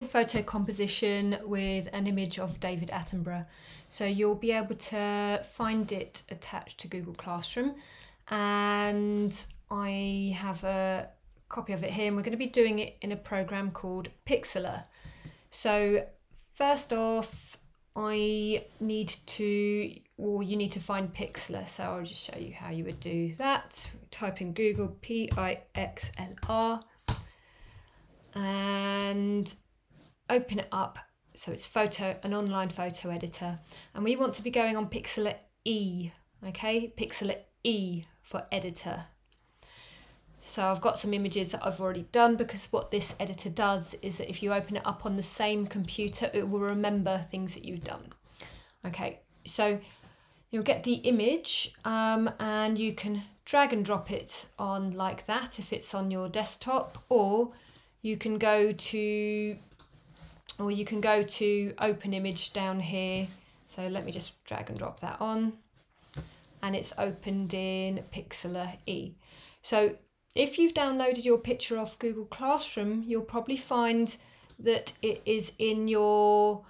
photo composition with an image of David Attenborough. So you'll be able to find it attached to Google Classroom, and I have a copy of it here, and we're going to be doing it in a program called Pixlr. So first off, you need to find Pixlr. So I'll just show you how you would do that. Type in Google Pixlr and open it up. So it's an online photo editor, and we want to be going on Pixlr E, okay? Pixlr E for editor. So I've got some images that I've already done, because what this editor does is that if you open it up on the same computer, it will remember things that you've done. Okay, so you'll get the image and you can drag and drop it on like that if it's on your desktop, or you can go to open image down here. So let me just drag and drop that on, and it's opened in Pixlr E. So if you've downloaded your picture off Google Classroom, you'll probably find that it is in your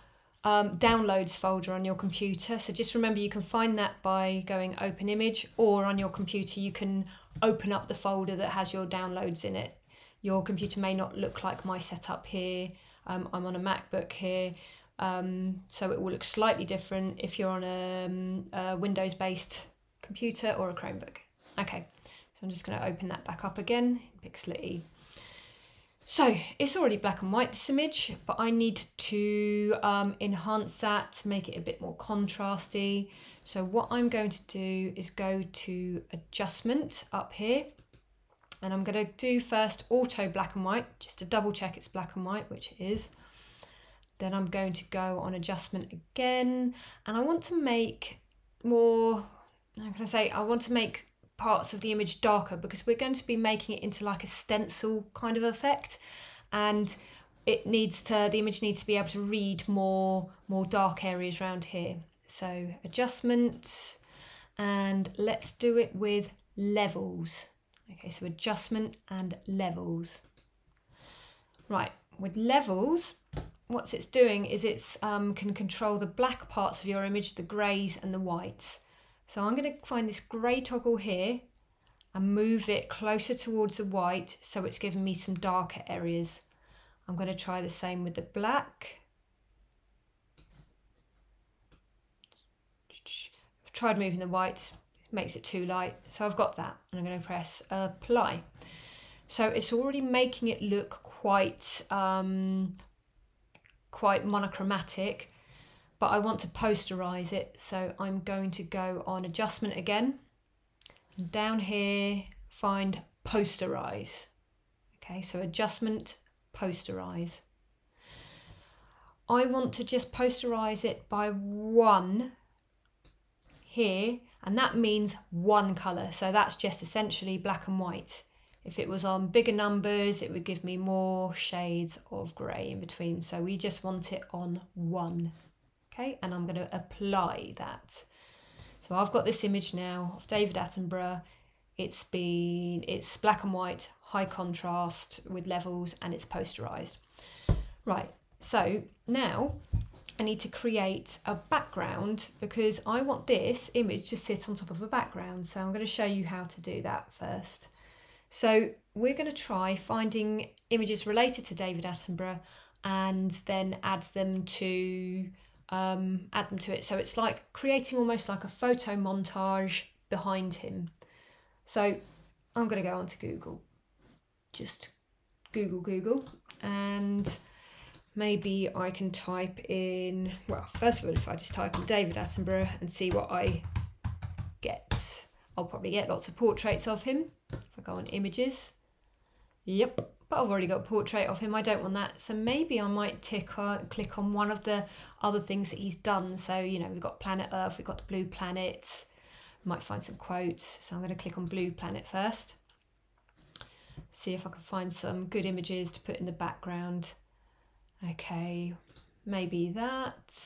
downloads folder on your computer. So just remember, you can find that by going open image, or on your computer you can open up the folder that has your downloads in it. Your computer may not look like my setup here. I'm on a MacBook here, so it will look slightly different if you're on a Windows-based computer or a Chromebook. Okay, so I'm just going to open that back up again in Pixlr E. So it's already black and white, this image, but I need to enhance that, make it a bit more contrasty. So what I'm going to do is go to Adjustment up here, and I'm going to do first Auto Black and White, just to double check it's black and white, which it is. Then I'm going to go on Adjustment again, and I want to make more, I want to make parts of the image darker, because we're going to be making it into like a stencil kind of effect, and the image needs to be able to read more dark areas around here. So Adjustment, and let's do it with levels. Okay, so Adjustment and levels. Right, with levels, what it's doing is it's can control the black parts of your image, the greys and the whites. So I'm going to find this grey toggle here and move it closer towards the white, so it's giving me some darker areas. I'm going to try the same with the black. I've tried moving the white, makes it too light, so I've got that, and I'm going to press Apply. So it's already making it look quite monochromatic, but I want to posterize it, so I'm going to go on Adjustment again, and down here find Posterize. Okay, so Adjustment, Posterize. I want to just posterize it by 1 here, and that means 1 colour, so that's just essentially black and white. If it was on bigger numbers, it would give me more shades of grey in between, so we just want it on 1. Okay, and I'm going to apply that. So I've got this image now of David Attenborough. It's black and white, high contrast with levels, and it's posterized. Right, so now I need to create a background, because I want this image to sit on top of a background. So I'm going to show you how to do that first. So we're going to try finding images related to David Attenborough and then add them to it. So it's like creating almost like a photo montage behind him. So I'm going to go onto Google, just Google, and maybe I can type in, well, first of all, if I just type in David Attenborough and see what I get, I'll probably get lots of portraits of him. If I go on images, yep, but I've already got a portrait of him. I don't want that, so maybe I might click on one of the other things that he's done. So, you know, we've got Planet Earth, we've got the blue planet, might find some quotes. So I'm going to click on blue planet first, see if I can find some good images to put in the background. Okay, maybe that.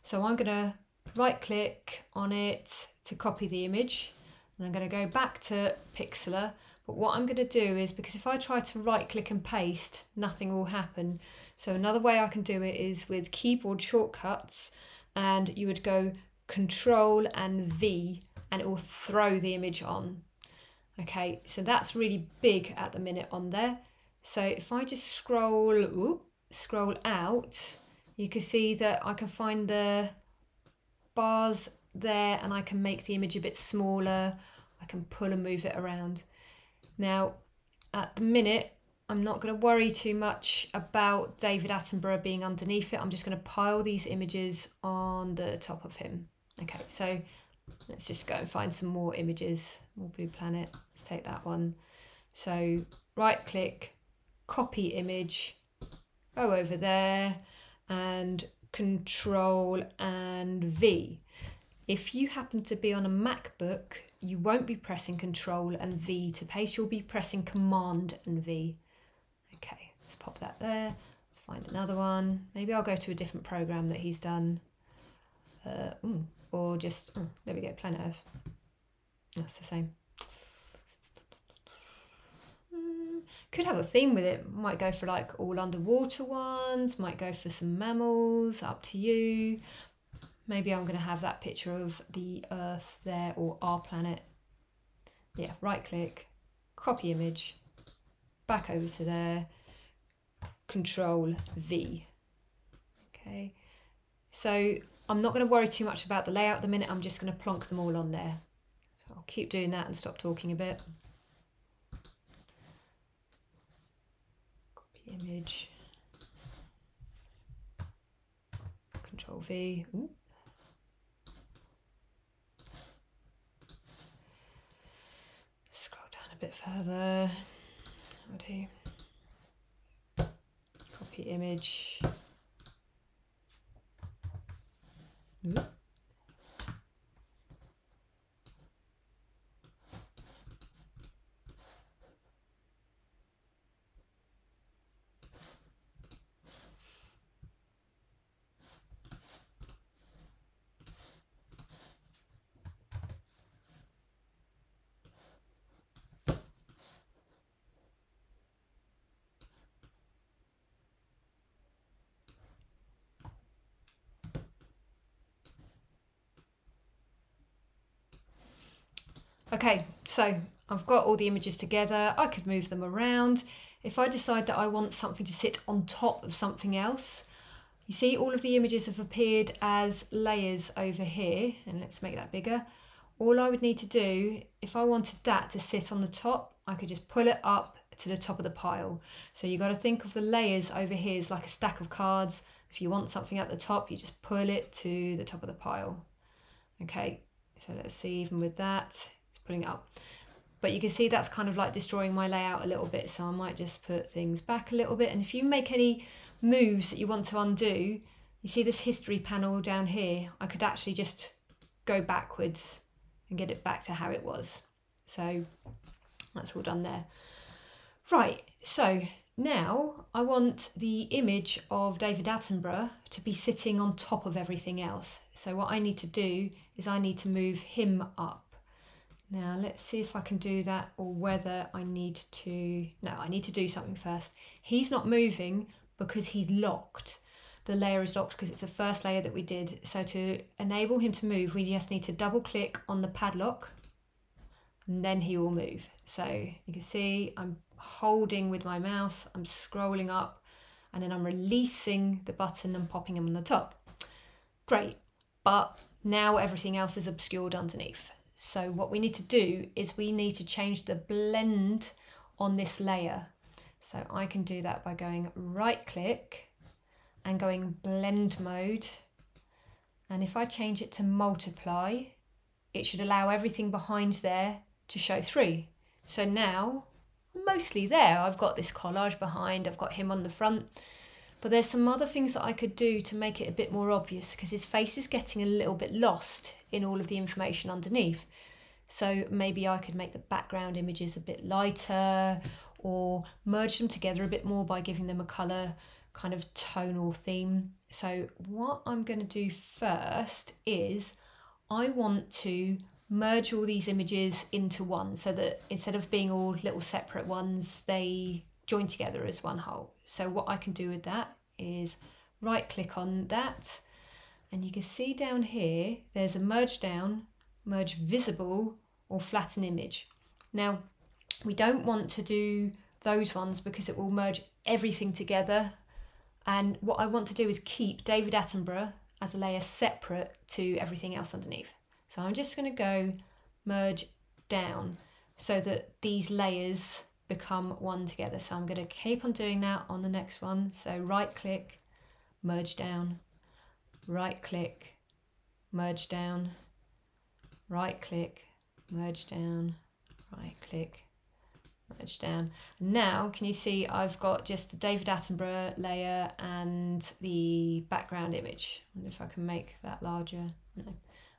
So I'm going to right click on it to copy the image, and I'm going to go back to Pixlr, But what I'm going to do is, because if I try to right click and paste, nothing will happen. So another way I can do it is with keyboard shortcuts, and you would go Control and V and it will throw the image on. Okay, so that's really big at the minute on there. So if I just scroll out, you can see that I can find the bars there, and I can make the image a bit smaller. I can pull and move it around. Now, at the minute, I'm not going to worry too much about David Attenborough being underneath it. I'm just going to pile these images on the top of him. Okay, so let's just go and find some more images. More Blue Planet. Let's take that one. So right click, copy image, go over there and Control and V. If you happen to be on a MacBook, you won't be pressing Control and V to paste, you'll be pressing Command and V. Okay, let's pop that there. Let's find another one. Maybe I'll go to a different program that he's done. Or just, there we go, Planet Earth. That's the same. Could have a theme with it. Might go for like all underwater ones, might go for some mammals, up to you. Maybe I'm going to have that picture of the Earth there, or our planet. Yeah, right click, copy image, back over to there, Control V. Okay, so I'm not going to worry too much about the layout at the minute. I'm just going to plonk them all on there. So I'll keep doing that and stop talking a bit. Copy image, Control V. Ooh. Scroll down a bit further. I'll do copy image. Ooh. Okay, so I've got all the images together. I could move them around. If I decide that I want something to sit on top of something else, you see all of the images have appeared as layers over here, and let's make that bigger. All I would need to do, if I wanted that to sit on the top, I could just pull it up to the top of the pile. So you got to think of the layers over here as like a stack of cards. If you want something at the top, you just pull it to the top of the pile. Okay, so let's see, even with that, pulling it up, but you can see that's kind of like destroying my layout a little bit, so I might just put things back a little bit. And if you make any moves that you want to undo, you see this history panel down here, I could actually just go backwards and get it back to how it was. So that's all done there. Right, so now I want the image of David Attenborough to be sitting on top of everything else. So what I need to do is I need to move him up. Now let's see if I can do that, or whether I need to, no, I need to do something first. He's not moving because he's locked. The layer is locked because it's the first layer that we did. So to enable him to move, we just need to double click on the padlock and then he will move. So you can see I'm holding with my mouse, I'm scrolling up, and then I'm releasing the button and popping him on the top. Great, but now everything else is obscured underneath. So what we need to do is we need to change the blend on this layer. So I can do that by going right click and going blend mode. And if I change it to multiply, it should allow everything behind there to show through. So now, mostly there, I've got this collage behind, I've got him on the front, but there's some other things that I could do to make it a bit more obvious, because his face is getting a little bit lost in all of the information underneath. So maybe I could make the background images a bit lighter, or merge them together a bit more by giving them a colour kind of tonal theme. So what I'm going to do first is I want to merge all these images into one, so that instead of being all little separate ones, they join together as one whole. So what I can do with that is right click on that, and you can see down here there's a merge down, merge visible, or flatten image. Now we don't want to do those ones because it will merge everything together, and what I want to do is keep David Attenborough as a layer separate to everything else underneath. So I'm just going to go merge down so that these layers become one together. So I'm going to keep on doing that on the next one. So right click, merge down, right click, merge down, right click, merge down, right click, merge down. Now can you see I've got just the David Attenborough layer and the background image. I wonder if I can make that larger. No.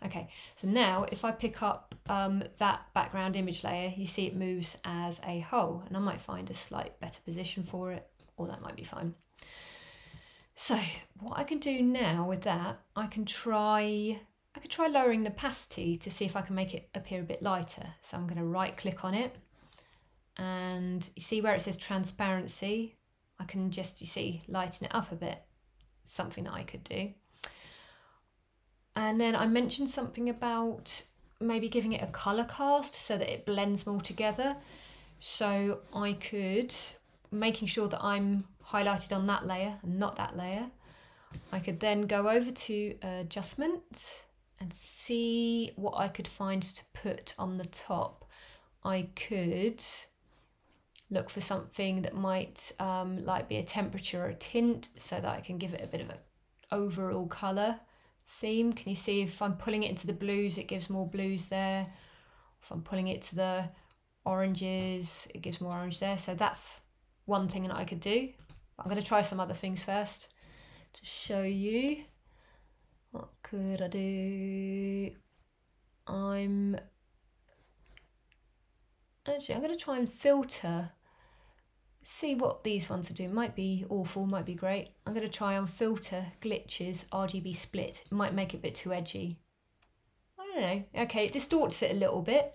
Okay, so now if I pick up that background image layer, you see it moves as a whole, and I might find a slight better position for it, or that might be fine. So what I can do now with that, I could try lowering the opacity to see if I can make it appear a bit lighter. So I'm going to right click on it, and you see where it says transparency, I can just, you see, lighten it up a bit. Something that I could do. And then I mentioned something about maybe giving it a colour cast so that it blends more together. So I could, making sure that I'm highlighted on that layer and not that layer, I could then go over to adjustment and see what I could find to put on the top. I could look for something that might like be a temperature or a tint, so that I can give it a bit of an overall colour theme. Can you see if I'm pulling it into the blues, it gives more blues there. If I'm pulling it to the oranges, it gives more orange there. So that's one thing that I could do. But I'm going to try some other things first to show you. What could I do? I'm going to try and filter, see what these ones are doing. Might be awful, might be great. I'm going to try and filter glitches, RGB split. It might make it a bit too edgy. I don't know. Okay, it distorts it a little bit,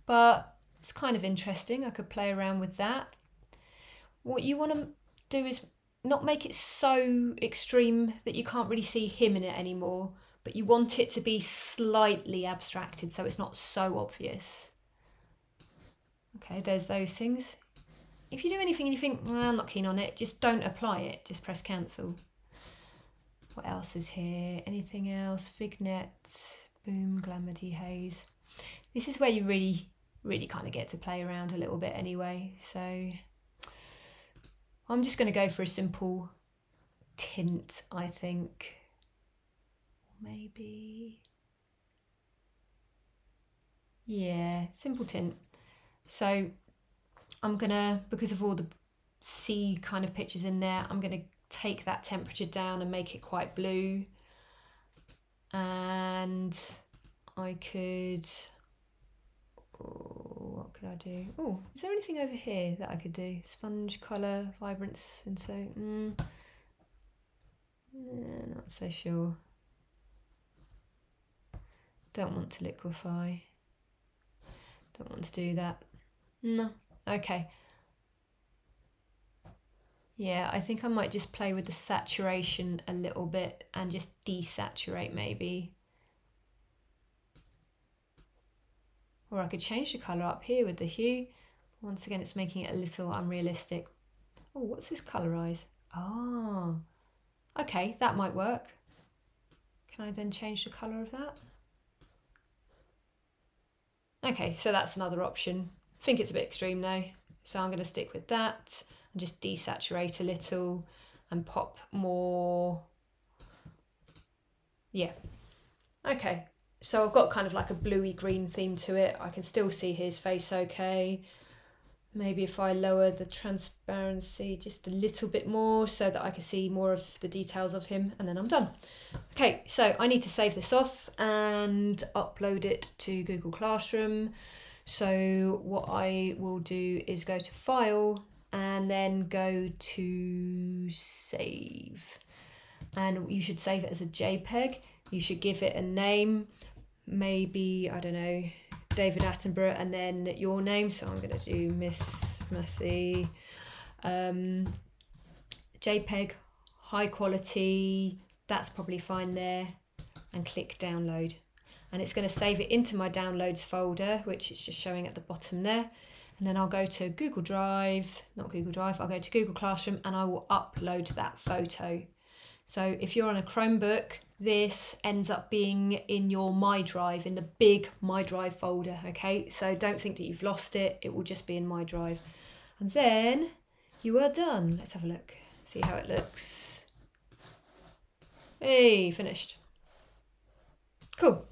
but it's kind of interesting. I could play around with that. What you want to do is not make it so extreme that you can't really see him in it anymore, but you want it to be slightly abstracted so it's not so obvious. Okay, there's those things. If you do anything and you think, well, I'm not keen on it, just don't apply it, just press cancel. What else is here? Anything else? Vignet, boom, glamour, dehaze. This is where you really kind of get to play around a little bit anyway. So I'm just going to go for a simple tint, I think. Maybe, yeah, simple tint. So I'm gonna, because of all the sea kind of pictures in there, I'm gonna take that temperature down and make it quite blue. And I could, oh, what could I do? Oh, is there anything over here that I could do? Sponge, colour, vibrance, and so, not so sure. Don't want to liquefy. Don't want to do that. No. Okay. Yeah, I think I might just play with the saturation a little bit and just desaturate maybe. Or I could change the colour up here with the hue. Once again, it's making it a little unrealistic. Oh, what's this colorize? Oh, okay, that might work. Can I then change the colour of that? Okay, so that's another option. I think it's a bit extreme though, so I'm going to stick with that and just desaturate a little and pop more. Yeah. Okay, so I've got kind of like a bluey green theme to it. I can still see his face okay. Maybe if I lower the transparency just a little bit more so that I can see more of the details of him, and then I'm done. Okay, so I need to save this off and upload it to Google Classroom. So what I will do is go to File and then go to Save. And you should save it as a JPEG. You should give it a name. Maybe, I don't know, David Attenborough and then your name. So I'm going to do Miss Massey, JPEG, high quality, that's probably fine there, and click download. And it's going to save it into my downloads folder, which is just showing at the bottom there. And then I'll go to Google Drive, not Google Drive, I'll go to Google Classroom and I will upload that photo. So if you're on a Chromebook, this ends up being in your My Drive, in the big My Drive folder, okay? So don't think that you've lost it, it will just be in My Drive. And then you are done. Let's have a look, see how it looks. Hey, finished. Cool.